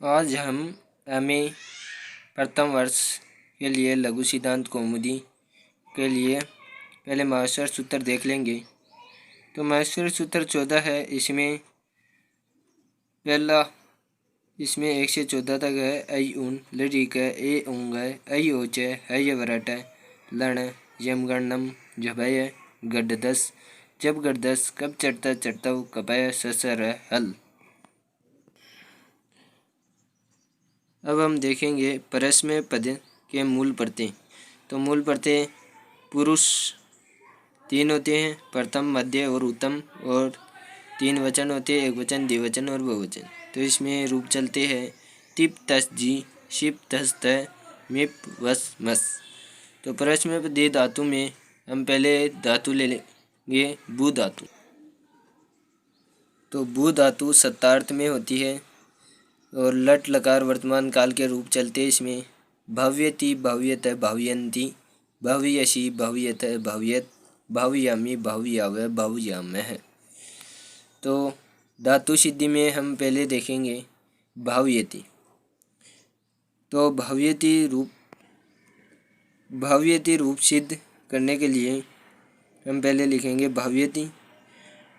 आज हम एमए प्रथम वर्ष के लिए लघु सिद्धांत कौमुदी के लिए पहले माहेश्वर सूत्र देख लेंगे। तो माहेश्वर सूत्र 14 है। इसमें पहला इसमें 1 से 14 तक है। ऐ ऊन लड़ीक है ए ऊँग है ऐ ओच है ये वरट है लण यमगणनम झभय गढ़ 10 जब गढ़ 10 कब चढ़ता चढ़ता कपय ससर हल। अब हम देखेंगे परस्मय पद के मूल प्रत्यय। तो मूल प्रत्यय पुरुष 3 होते हैं, प्रथम मध्य और उत्तम, और 3 वचन होते हैं, एक वचन द्विवचन और बहुवचन। तो इसमें रूप चलते हैं तिप तस जी शिप तस त मिप वस मस। तो परस्मय पद धातु में हम पहले धातु ले लेंगे भू धातु। तो भू धातु सत्तार्थ में होती है और लट लकार वर्तमान काल के रूप चलते हैं। इसमें भव्यति भव्यत भव्यन्ति भव्यसी भव्यत भव्यत भव्यामि भव्याव भव्यामः। तो धातु सिद्धि में हम पहले देखेंगे भव्यति। तो भव्यति रूप सिद्ध करने के लिए हम पहले लिखेंगे भव्यति,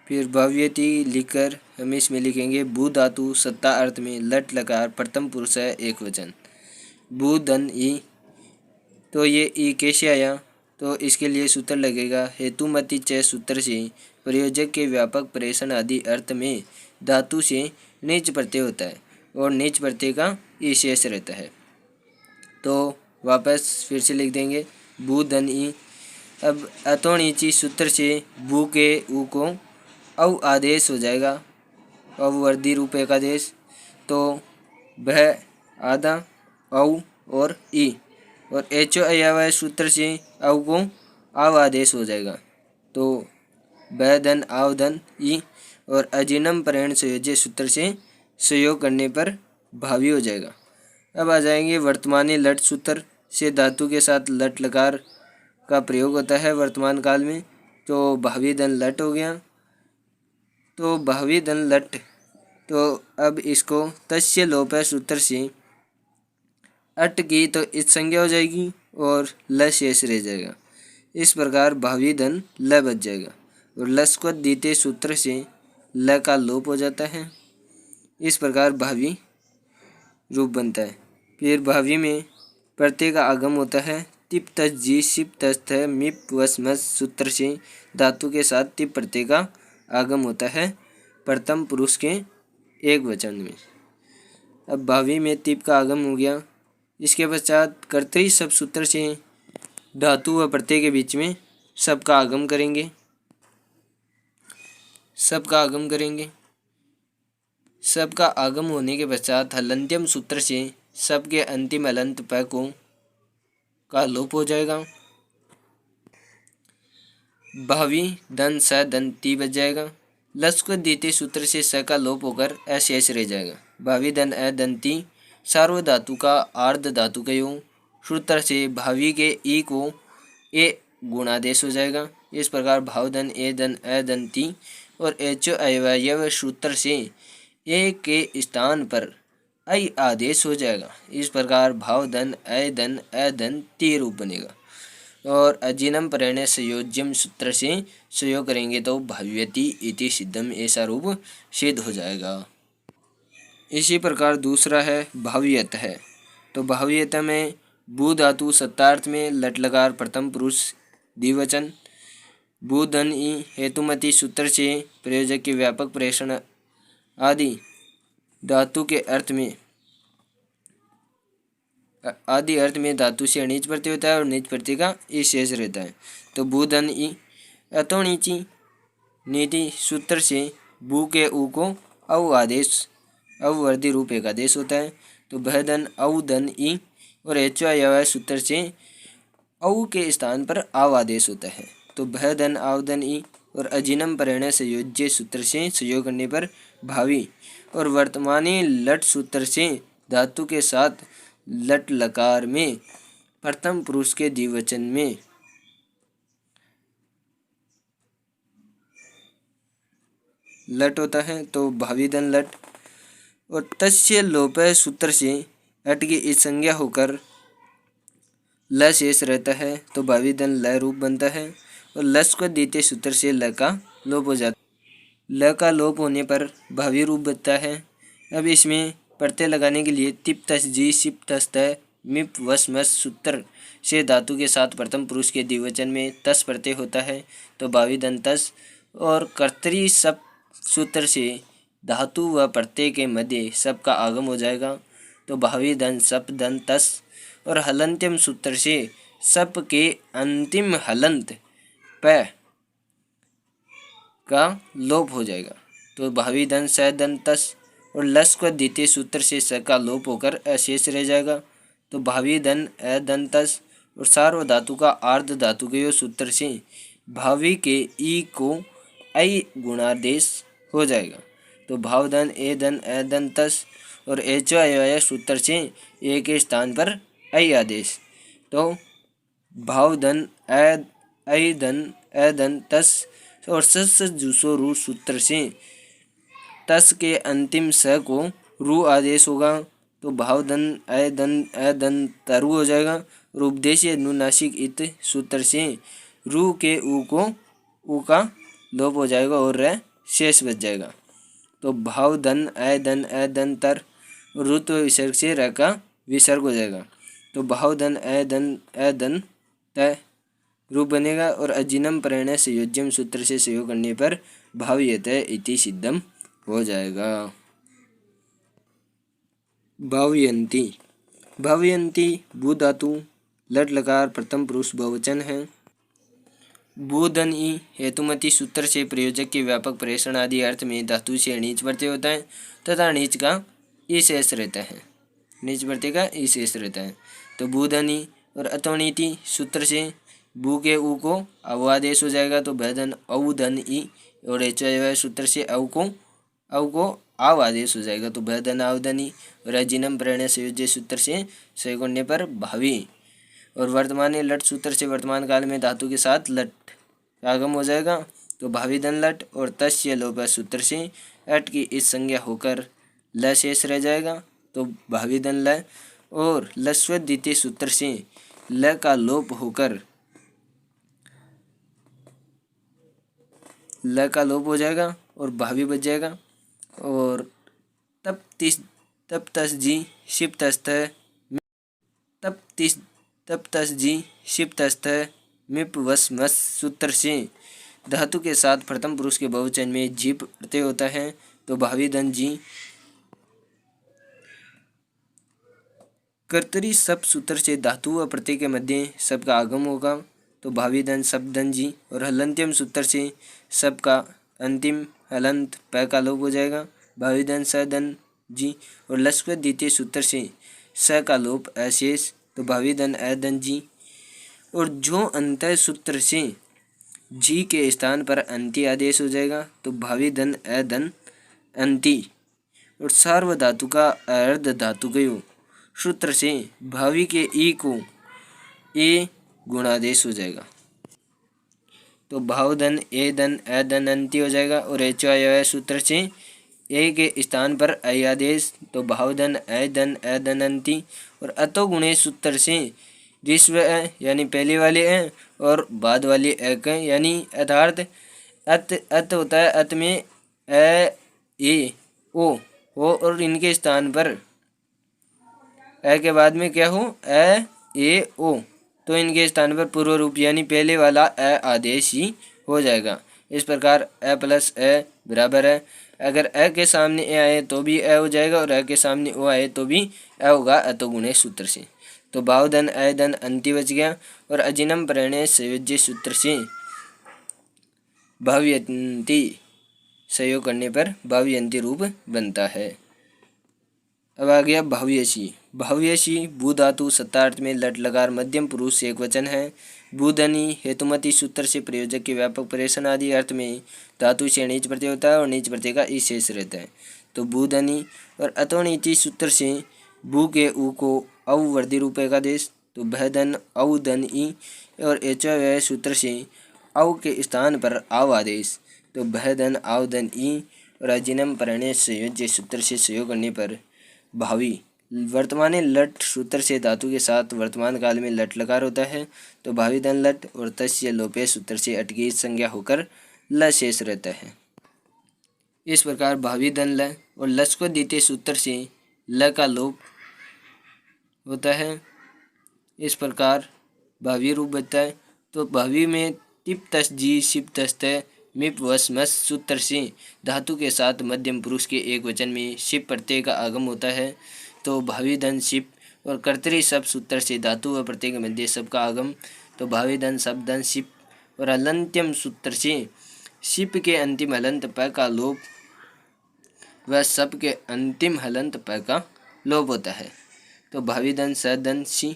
फिर भव्यति लिखकर हम इसमें लिखेंगे भू धातु सत्ता अर्थ में लट लकार प्रथम पुरुष है एक वचन भू धन ई। तो ये ई कैसे आया? तो इसके लिए सूत्र लगेगा हेतुमति च सूत्र से प्रयोजक के व्यापक प्रेषण आदि अर्थ में धातु से नीच प्रत्यय होता है और नीच प्रत्यय का ई शेष रहता है। तो वापस फिर से लिख देंगे भू धन ई। अब अतोणीची सूत्र से भू के ऊ को औ आदेश हो जाएगा, अववर्धी रूप एक आदेश। तो वह आधा औ और ई और एचो अयावय सूत्र से औ को आव आदेश हो जाएगा। तो वह धन आव धन ई और अजिनम प्रेण संयोज्य सूत्र से संयोग करने पर भावी हो जाएगा। अब आ जाएंगे वर्तमानी लट सूत्र से धातु के साथ लट लकार का प्रयोग होता है वर्तमान काल में। तो भावी धन लट हो गया। तो भावी धन लट। तो अब इसको तस्य लोप सूत्र से अट की तो इस संज्ञा हो जाएगी और ल शेष रह जाएगा। इस प्रकार भावी धन ल बच जाएगा और लस को दीते सूत्र से ल का लोप हो जाता है। इस प्रकार भावी रूप बनता है। फिर भावी में प्रत्यय का आगम होता है तिप तस जी शिप तस थ मिप वस मस सूत्र से धातु के साथ तिप प्रत्यय का आगम होता है प्रथम पुरुष के एक वचन में। अब भावी में तिप का आगम हो गया। इसके पश्चात कर्तरी सब सूत्र से धातु व प्रत्यय के बीच में सब का आगम करेंगे। सब का आगम होने के पश्चात हलंत्यम सूत्र से सब के अंतिम हलंत प को का लोप हो जाएगा। भावी धन स धन ती बच जाएगा। लस को द्वितीय सूत्र से स का लोप होकर अशेष रह जाएगा। भावी धन अ धन ती सार्व धातु का आर्ध धातु का योग सूत्र से भावी के ई को ए गुणादेश हो जाएगा। इस प्रकार भाव धन ए धन अ धन ती और एचो अवयव सूत्र से ए के स्थान पर ऐ आदेश हो जाएगा। इस प्रकार भाव धन अ धन ती रूप बनेगा और अजिनम प्रेण संयोज्यम सूत्र से संयोग करेंगे तो भव्यति इति सिद्धम ऐसा रूप सिद्ध हो जाएगा। इसी प्रकार दूसरा है भाव्यत है। तो भाव्यत में भू धातु सत्तार्थ में लट लकार प्रथम पुरुष द्विवचन भू धन ई हेतुमति सूत्र से प्रयोजक के व्यापक प्रेषण आदि धातु के अर्थ में धातु से नीच प्रत्यय होता है और नीच प्रत्यय का ई शेष रहता है। तो भू धन ई अतोणीची नीति सूत्र से भू के ऊ को औ आदेश अववर्धी रूप एक आदेश होता है। तो भय धन औ धन ई और एचो सूत्र से औ के स्थान पर आव आदेश होता है। तो भय धन आव धन ई और अजिनम प्रेण संयोज्य सूत्र से संयोग करने पर भावी और वर्तमानी लट सूत्र से धातु के साथ लट लकार में प्रथम पुरुष के द्विवचन में लट होता है। तो भावी धन लट। और तस्य लोप सूत्र से अट की इस संज्ञा होकर ल शेष रहता है तो भावी दन ल रूप बनता है। और लस को द्वितीय सूत्र से ल का लोप हो जाता है। ल का लोप होने पर भावी रूप बनता है। अब इसमें प्रत्यय लगाने के लिए तिप तस जी सिप तस त मिप वस मस सूत्र से धातु के साथ प्रथम पुरुष के द्विवचन में तस प्रत्यय होता है तो भावी दन तस। और कर्तरी सप सूत्र से धातु व प्रत्यय के मध्य सप का आगम हो जाएगा तो भावी दन सप दन तस। और हलंत्यम सूत्र से सप के अंतिम हलंत प का लोप हो जाएगा तो भावी दन स दन तस। और लस को द्वितीय सूत्र से स का लोप होकर अशेष रह जाएगा तो भावी दन अ दन तस। और सार्व धातु का आर्ध धातु के सूत्र से भावी के ई को ऐ गुणादेश हो जाएगा तो भावधन ए धन अ धन तस। और एच सूत्र से ए के स्थान पर ऐ आदेश तो भावधन ऐ धन अ धन तस। और सस जूसो रू सूत्र से तस के अंतिम स को रू आदेश होगा तो भावधन अ धन तरु हो जाएगा। और उपदेशीय अनुनासिक इत सूत्र से रू के ऊ को ऊ का लोप हो जाएगा और रह शेष बच जाएगा तो भावधन अ धन तर। रुत्व विसर्ग से र का विसर्ग हो जाएगा तो भावधन अ धन त रूप बनेगा। और अजिनम प्रणय संयोज्यम सूत्र से संयोग करने पर भाव्यत इति सिद्धम हो जाएगा। भावयंती भावयंती भू धातु लट लकार प्रथम पुरुष बहुवचन है। भूधन ई हेतुमती सूत्र से प्रयोजक के व्यापक प्रेषण आदि अर्थ में धातु से नीच प्रत्यय होता है तथा नीच का ई शेष रहता है। नीच प्रत्यय का ई शेष रहता है तो भूधनी। और अतोनीति सूत्र से भू के ऊ को अव आदेश हो जाएगा तो भयधन औधन ई। और एच सूत्र से अव को आव आदेश हो जाएगा तो भयधन आवधनी। और अजिनम प्रणय संयोज्य सूत्र से संयोग करने पर भावी। और वर्तमान लट सूत्र से वर्तमान काल में धातु के साथ लट आगम हो जाएगा तो भावी धन लट। और तस्य लोप सूत्र से अट की इस संज्ञा होकर ल शेष रह जाएगा तो भावी धन ल। और लस्व द्वितीय सूत्र से ल का लोप होकर ल का लोप हो जाएगा और भावी बच जाएगा। और तप तस जी शिप तस्त तप तस जी शिप तस्त मिप वस मस सूत्र से धातु के साथ प्रथम पुरुष के बहुवचन में जीप प्रत्यय होता है तो भावी धन जी। कर्तरी सप सूत्र से धातु व प्रत्यय के मध्य सब का आगम होगा तो भावी धन सब धन जी। और हलंत्यम सूत्र से सब का अंतिम हलंत प का लोप हो जाएगा भावी धन स धन जी। और लस्व द्वितीय सूत्र से स का लोप अशेष तो भावी धन अ धन जी। और जो अंत सूत्र से जी के स्थान पर अंति आदेश हो जाएगा तो भावी धन अ धन अंति। और सार्व धातु का अर्ध धातु गयो सूत्र से भावी के ई को ए गुणादेश हो जाएगा तो भावधन ए धन अ धन अंति हो जाएगा। और एच सूत्र से ए के स्थान पर ऐ आदेश तो भावधन अ धन अंति। और अतो गुणे सूत्र से विश्व यानी पहले वाले और बाद वाले यानी अर्थात अत होता है। अत में अ ए ओ हो और इनके स्थान पर के बाद में क्या हो अ ए ओ तो इनके स्थान पर पूर्व रूप यानी पहले वाला अ आदेश ही हो जाएगा। इस प्रकार अ प्लस अ बराबर है। अगर अ के सामने ए आए तो भी अ हो जाएगा और अ के सामने ओ आए तो भी अ होगा अतो गुणे सूत्र से तो भावधन अ धन अंति बच गया। और अजिनम प्रणय संयोज्य सूत्र से भाव्यंती संयोग करने पर भाव्यंती रूप बनता है। अब आ गया भाव्यशी। भाव्यशी भू धातु सत्तार्थ में लट लकार मध्यम पुरुष एक वचन है। भूधनी हेतुमती सूत्र से प्रयोजक के व्यापक प्रेषण आदि अर्थ में धातु से नीच प्रत्यय होता है और नीच प्रत्यय का ई शेष रहता है तो भूधनी। और अतोनीति सूत्र से भू के ऊ को अव वर्धी रूपये का देश तो भयधन अव धन ई। और एच सूत्र से अव के स्थान पर आव आदेश तो भयधन आव धन ई। और अजिनम प्रत्यय संयोज्य सूत्र से संयोग करने पर भावी वर्तमाने लट सूत्र से धातु के साथ वर्तमान काल में लट लकार होता है तो भावी धन लट और तस्य लोपे सूत्र से अटकी संज्ञा होकर ल शेष रहता है। इस प्रकार भावी धन ल और लस को द्वितीय सूत्र से ल का लोप होता है। इस प्रकार भावी रूप बनता है। तो भावी में टिप तस जी शिप तस त मिप वस मस सूत्र से धातु के साथ मध्यम पुरुष के एक वचन में शिप प्रत्यय का आगम होता है तो भावी धन शिप और कर्तरी शब्द सूत्र से धातु व प्रत्यय के मध्य शब्द का आगम तो भावी धन शब्द धन शिप और अलंत्यम सूत्र से शिप के अंतिम हलंत प का लोप व शब्द के अंतिम हलंत प का लोप होता है तो भावी धन स धन सी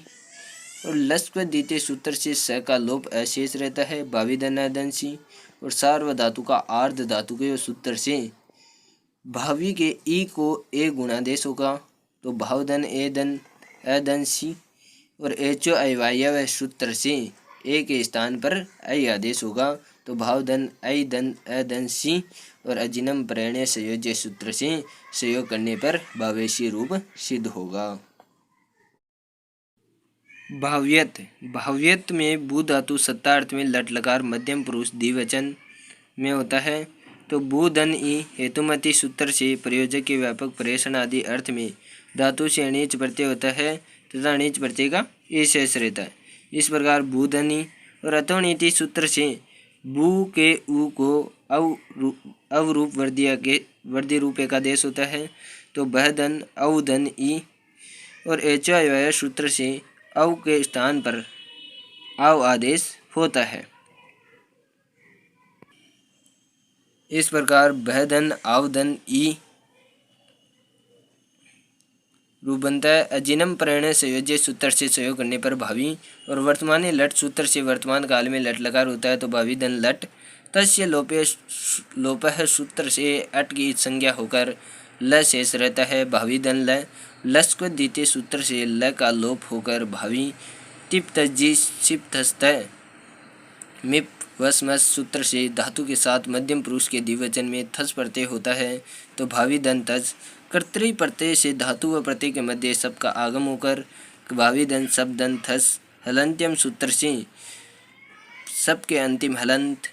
और लस व द्वितीय सूत्र से स का लोप अशेष रहता है। भावी धन अधन सी और सार्व धातु का आर्ध धातु के सूत्र से भावी के ई को ए गुणादेश होगा तो भावधन ए धन अधन सी और एचो अवायव सूत्र से ए के स्थान पर ऐ आदेश होगा तो भावधन ऐ धन अधन सी और अजिनम प्रणय संयोज्य सूत्र से संयोग करने पर भावेशी रूप सिद्ध होगा। भाव्यत भाव्यत में बू धातु सत्ता अर्थ में लट लकार मध्यम पुरुष द्विवचन में होता है तो बू धन ई हेतुमति सूत्र से प्रयोजक के व्यापक प्रेषण आदि अर्थ में धातु से अणिच प्रत्यय होता है तथा अणिच प्रत्यय का ई शेष रहता है। इस प्रकार बू धन ई और अतोनीति सूत्र से बू के ऊ को अवरूप वर्दी रूप एकादेश होता है तो बह धन अवधन ई और एचय सूत्र से अव के स्थान पर आव आदेश होता है। इस प्रकार बहधन आवधन ई रूप बनता है। अजिनम प्रणय संयोज्य सूत्र से संयोग करने पर भावी और वर्तमाने लट सूत्र से वर्तमान काल में लट लकार होता है तो भावी धन लट तस्य लोपः सूत्र से अट की संज्ञा होकर ल शेष रहता है। भावी धन ल लस को द्वितीय सूत्र से ल का लोप होकर भावी टिप तजी शिप तस्त मिप वसमस सूत्र से धातु के साथ मध्यम पुरुष के द्विवचन में थस प्रत्यय होता है तो भावी धन तज कर्तरी प्रत्यय से धातु व प्रत्यय के मध्य शब्द का आगम होकर भावी धन शब्द धन थस हलंत्यम सूत्र से शब्द के अंतिम हलंत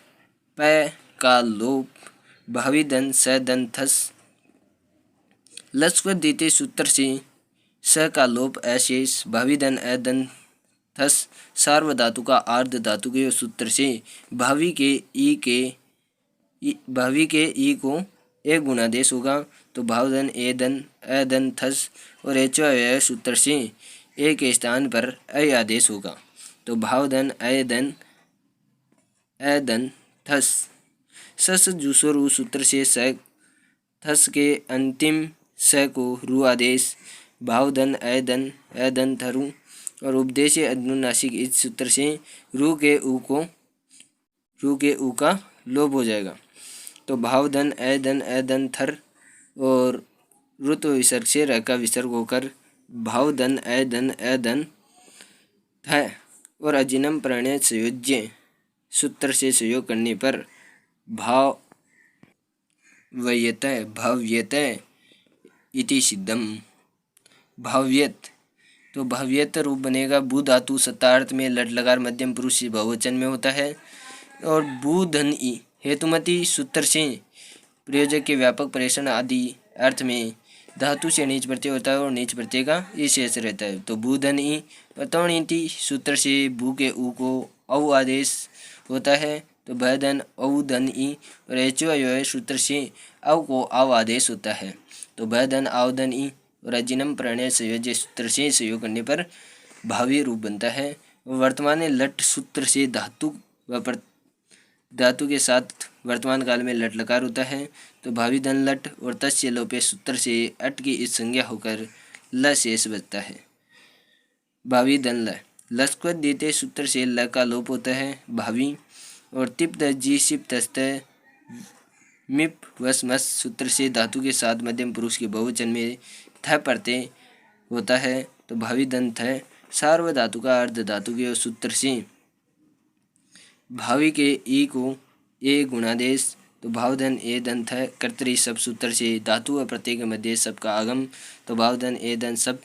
प का लोप भावी धन स धन थस लस व द्वितीय सूत्र से स का लोप अशेष भावी धन अधन थस सार्व धातु का आर्ध धातु के सूत्र से भावी के ई को एक गुणादेश होगा तो भावधन ए धन अधन थस और एचो सूत्र से ए के स्थान पर अ आदेश होगा तो भावधन अधन अधन थस सस जूसो रू सूत्र से स थस के अंतिम स को रू आदेश भावधन अधन अधन थरु और उपदेश अनुनासिक इस सूत्र से रू के ऊ का लोप हो जाएगा तो भावधन अधन अधन थर और रुत विसर्ग से र का विसर्ग होकर भावधन अधन अधन थ और अजिनम प्रणय संयोज्य सूत्र से संयोग करने पर भाव्यत इति सिद्धम। भाव्यत तो भाव्यत रूप बनेगा बू धातु सत्तार्थ में लट लकार मध्यम पुरुष बहुवचन में होता है और बू धन ई हेतुमति सूत्र से प्रयोजक के व्यापक प्रेषण आदि अर्थ में धातु से नीच प्रत्यय होता है और नीच प्रत्यय का ई शेष रहता है तो बू धन ई अतोनीति सूत्र से बू के ऊ को औ आदेश होता है तो भ धन औ धन ई और एचो सूत्र से अव को आव आदेश होता है तो भ धन आव धन ई और अजिनम प्रणय संयोज्य सूत्र से संयोग करने पर भावी रूप बनता है। वर्तमान लट सूत्र से धातु के साथ वर्तमान काल में लट लकार होता है तो भावी धन लट और तस्य लोपे सूत्र से अट की इस संज्ञा होकर ल शेष बचता है। भावी धन ल लस्क्व द्वितीय सूत्र से ल का लोप होता है भावी और तिप जी शिप तस्त मिप वस मस सूत्र से धातु के साथ मध्यम पुरुष के बहुवचन में थ प्रत्यय होता है तो भावी धन थ सार्व धातु का अर्ध धातु के सूत्र से भावी के ई को ए गुणादेश तो भावधन ए दंत है कर्तरी सब सूत्र से धातु व प्रत्यय के मध्य सब का आगम, तो भावधन ए दंत सब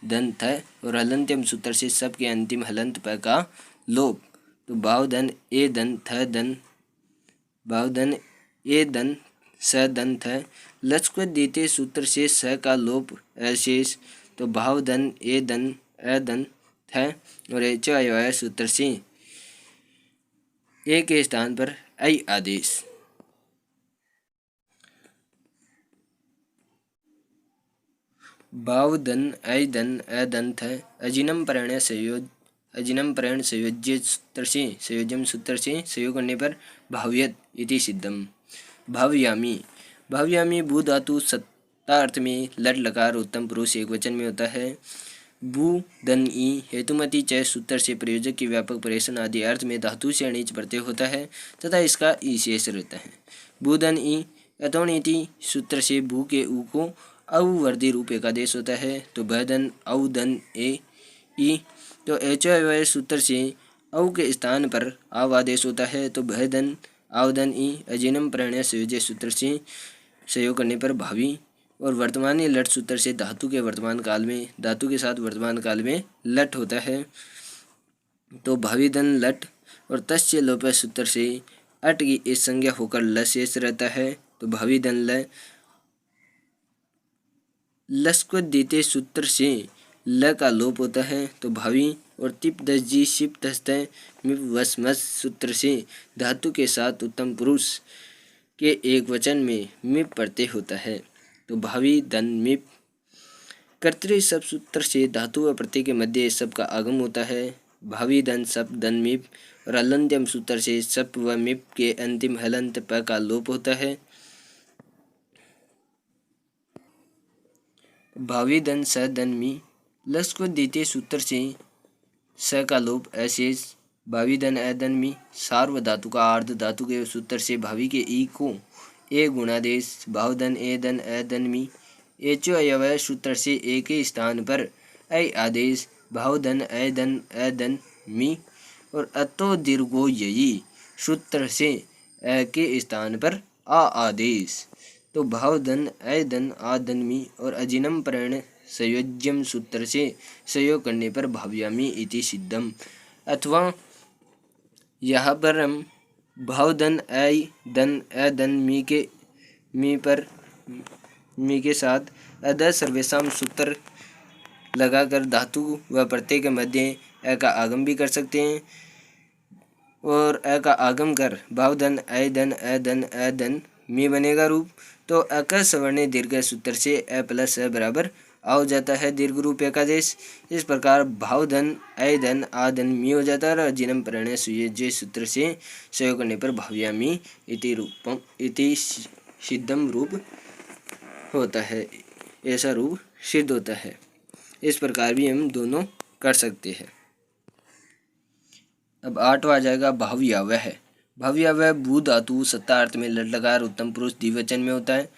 दंत है और हलंत्यम सूत्र से सब के अंतिम हलंत प का लोप, तो भावधन ए दंत है दन भावधन ए दंत स दंत है लचक द्वितीय सूत्र से स का लोप अशेष, तो भावधन ए दन अ दंत है और एच अय सूत्र से ए के स्थान पर ऐ आदेश। भावधन ऐ दन अ दंत है अजिनम प्रण संयोज्य सूत्र से संयोजम सूत्र से संयोग करने पर भाव्यत इति सिद्धम। भाव्यामी भू धातु सत्ता अर्थ में लट लकार उत्तम पुरुष एक वचन में होता है। भू धन ई हेतुमती चय सूत्र से प्रयोजक की व्यापक परेशन आदि अर्थ में धातु से अणिच प्रत्यय होता है तथा इसका ई शेष रहता है। भू धन ई अतोणीति सूत्र से भू के ऊ को अवर्धी रूप एकादेश होता है, तो भधन औ धन ए ई, तो एच सूत्र से औ के स्थान पर आव आदेश होता है, तो भधन आवधन ई अजिनम प्रणय संयोज्य सूत्र से संयोग करने पर भावी और वर्तमानी लट सूत्र से धातु के वर्तमान काल में धातु के साथ वर्तमान काल में लट होता है, तो भावी धन लट और तस्य लोप सूत्र से अट की इस संज्ञा होकर ल शेष रहता है, तो भावी धन ल लस्क द्वितीय सूत्र से ल का लोप होता है, तो भावी और तिप दसजी शिप तस्तय मिप वसमस सूत्र से धातु के साथ उत्तम पुरुष के एक वचन में मिप प्रत्यय होता है, तो भावी धन मिप कर्तृ सब सूत्र से धातु व प्रत्यय के मध्य सब का आगम होता है। भावी धन सप धन मिप और हलंत्यम सूत्र से सप व मिप के अंतिम हलंत प का लोप होता है। भावी धन स धन मी लस को द्वितीय सूत्र से स का लोप अशेष। भावी धन अ धन मी सार्व धातु का आर्ध धातु के सूत्र से भावी के ई को ए गुणादेश। भावधन ए धन अ धन मी एचो अयवय सूत्र से ए के स्थान पर ऐ आदेश। भावधन अ धन मी और अतो दीर्घो यई सूत्र से अ के स्थान पर आ आदेश, तो भावधन अ धन आ धन मी और अजिनम प्रण संयोज्यम सूत्र से संयोग करने पर भाव्यामी इति सिद्धम। अथवा यहाँ पर हम भावधन अ धन मी के साथ अद सर्वेशम सूत्र लगाकर धातु व प्रत्यय के मध्य अ का आगम भी कर सकते हैं और अ का आगम कर भावधन अ धन मी बनेगा रूप, तो अक सवर्ण दीर्घ सूत्र से अ प्लस अ बराबर आ हो जाता है दीर्घ रूप एकादेश। इस प्रकार भावधन अ धन आ धन मी हो जाता है और अजिनम प्रणय सुयोज्य सूत्र से संयोग करने पर भाव्यामी इति सिद्धम रूप होता है, ऐसा रूप सिद्ध होता है। इस प्रकार भी हम दोनों कर सकते हैं। अब 8वां आ जाएगा भाव्यावह। भाव्यावह भू धातु सत्ता अर्थ में लट लकार उत्तम पुरुष द्विवचन में होता है।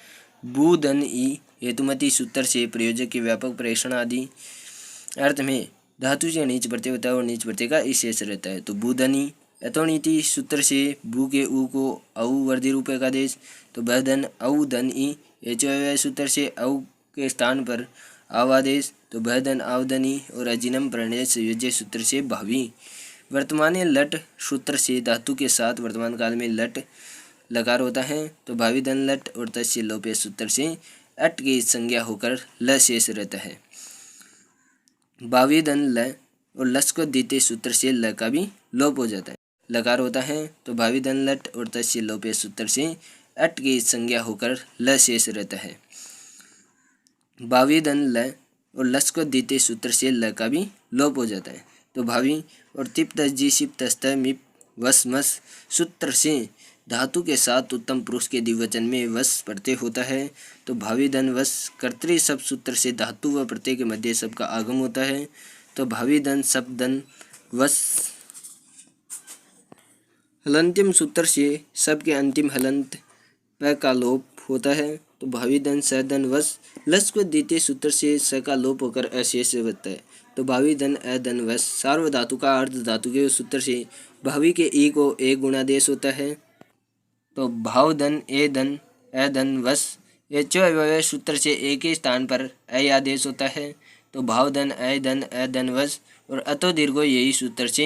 भू धन ई हेतुमती सूत्र से प्रयोजक के व्यापक प्रेषण आदि अर्थ में धातु से नीच प्रत्यय होता है और नीच प्रत्यय का शेष रहता है, तो भूधनी अतोणीति सूत्र से भू के ऊ को औ वर्धी रूप का देश, तो बधन औ धन ई एच सूत्र से औ के स्थान पर आवादेश, तो बधन आवधनी और अजिनम प्रणय संयोज्य सूत्र से भावी। वर्तमानी लट सूत्र से धातु के साथ वर्तमान काल में लट लकार होता है, तो भावी धन लट और तस्य लोपे सूत्र से अट की संज्ञा होकर ल शेष रहता है। भावी धन ल और लस को द्वितीय सूत्र से ल का भी लोप हो जाता है, लकार होता है, तो भावी धन लट और तस्य लोपे सूत्र से अट की संज्ञा होकर ल शेष रहता है। भावी धन ल और लस को द्वितीय सूत्र से ल का भी लोप हो जाता है, तो भावी और तिप तस्जी शिप तस्त मिप वस मस सूत्र से धातु के साथ उत्तम पुरुष के द्विवचन में वस प्रत्यय होता है, तो भावी धन वस कर्तृ सब सूत्र से धातु व प्रत्यय के मध्य सब का आगम होता है, तो भावी धन सब धन वस हलंत्यम सूत्र से सब के अंतिम हलंत प का लोप होता है, तो भावी धन स धन वस लस को द्वितीय सूत्र से स का लोप होकर अशेष होता है, तो भावी धन अ धन वस सार्व धातु का अर्ध धातु के सूत्र से भावी के ई को एक गुणादेश होता है, तो भाव धन ए धन ए धन वस एचो अव्यय सूत्र से एक ही स्थान पर ऐ आदेश होता है। तो भाव धन ए धन वस और अतो दीर्घो यही सूत्र से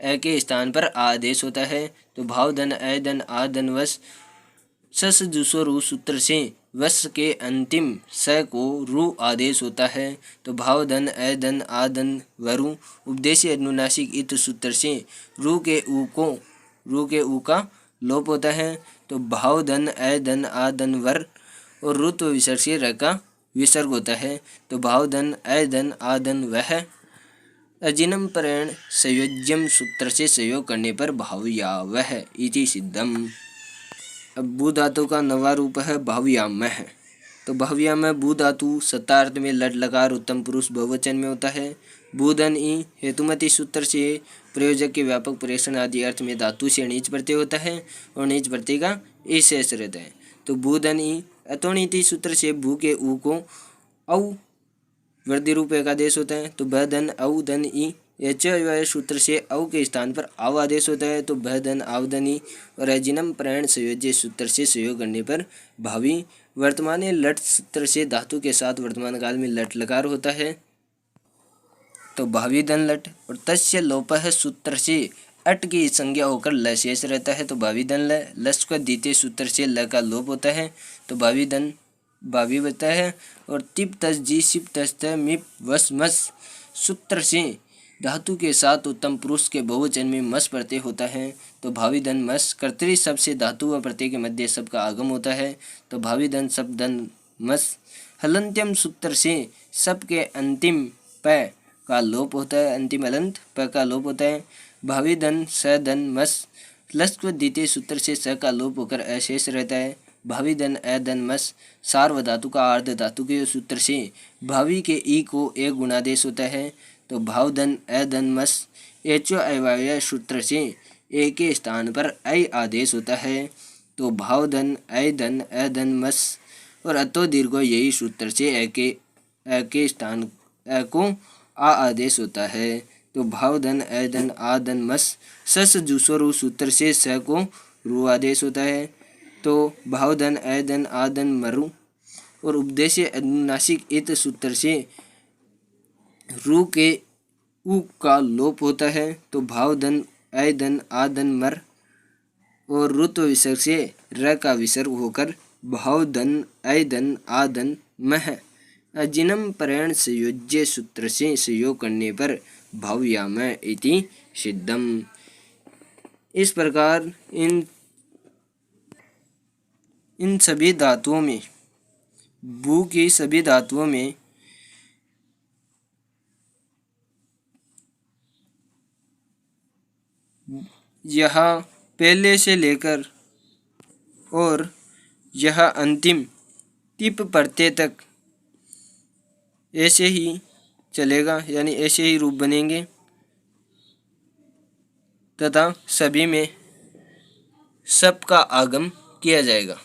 ए के स्थान पर आदेश होता है। तो भाव धन ए धन आ धन वस सस दूसो रू सूत्र से वस के अंतिम स को रू आदेश होता है। तो भाव धन ए धन आ धन वरु उपदेशीय अनुनासिक इत सूत्र से रू के ऊ का लोप होता है। तो भाव धन ए धन आ धन वर और रुत्व विसर्ग से र का विसर्ग होता है। तो भाव धन ए धन आ धन वह अजिनम परेण संयोज्यम सूत्र से संयोग करने पर भाव्या वह इति सिद्धम। अब भू धातु का नवा रूप है भाव्यामः। तो भाव्यामः भू धातु सत्तार्थ में लट लकार उत्तम पुरुष बहुवचन में होता है। भूधन ई हेतुमति सूत्र से प्रयोजक के व्यापक प्रेषण आदि अर्थ में धातु से नीच प्रत्यय होता है और नीच प्रत्यय का ई शेष रहता है। तो भूधन ई अतोणीति सूत्र से भू के ऊ को औ वृद्धि रूप एक आदेश होता है। तो भ धन औ धन ई एच सूत्र से औ के स्थान पर आव आदेश होता है। तो भ धन आवधन ई और अजिनम प्राण संयोज्य सूत्र से संयोग करने पर भावी वर्तमान लट सूत्र से धातु के साथ वर्तमान काल में लट लकार होता है। तो भावी धन लट और तस्य लोपः सूत्र से अट की संज्ञा होकर ल शेष रहता है। तो भावी धन ल लस का द्वितीय सूत्र से ल का लोप होता है। तो भावी धन भावी होता है। और तिप तस जी सिप तस मिप वस मस सूत्र से धातु के साथ उत्तम पुरुष के बहुवचन में मस प्रत्यय होता है। तो भावी धन मस कर्तरी शब्द से धातु व प्रत्यय के मध्य शब्द का आगम होता है। तो भावी धन शब्द धन मस हलंत्यम सूत्र से सब के अंतिम प का लोप होता है। अंतिम हलंत प का लोप होता है। भावी धन स धन मस लस को द्वितीय सूत्र से स का लोप होकर अशेष रहता है। भावी धन ए धन मस सार्व धातु का अर्ध धातु के सूत्र से भावी के ई को एक गुणादेश होता है। तो भाव धन ए धन मस एचो अव्यय सूत्र से ए के स्थान पर ऐ आदेश होता है। तो भाव धन ए धन मस और अतो दीर्घो यही सूत्र से ए के स्थान ए को आ आदेश होता है। तो भाव धन ए धन आ धन मस सस जूसो रू सूत्र से स को रू आदेश होता है। तो भाव धन ए धन आ धन मरु और उपदेशीय अनुनासिक इत सूत्र से रू के ऊ का लोप होता है। तो भाव धन ए धन आ धन मर और रुत्व विसर्ग से र का विसर्ग होकर भाव धन ए धन आ धन मह अजिनम परेण संयोज्य सूत्र से संयोग करने पर भाव्यामः इति सिद्धम। इस प्रकार इन सभी धातुओं में भू की सभी धातुओं में यह पहले से लेकर और यह अंतिम टिप प्रत्यय तक ऐसे ही चलेगा, यानी ऐसे ही रूप बनेंगे तथा सभी में सब का आगम किया जाएगा।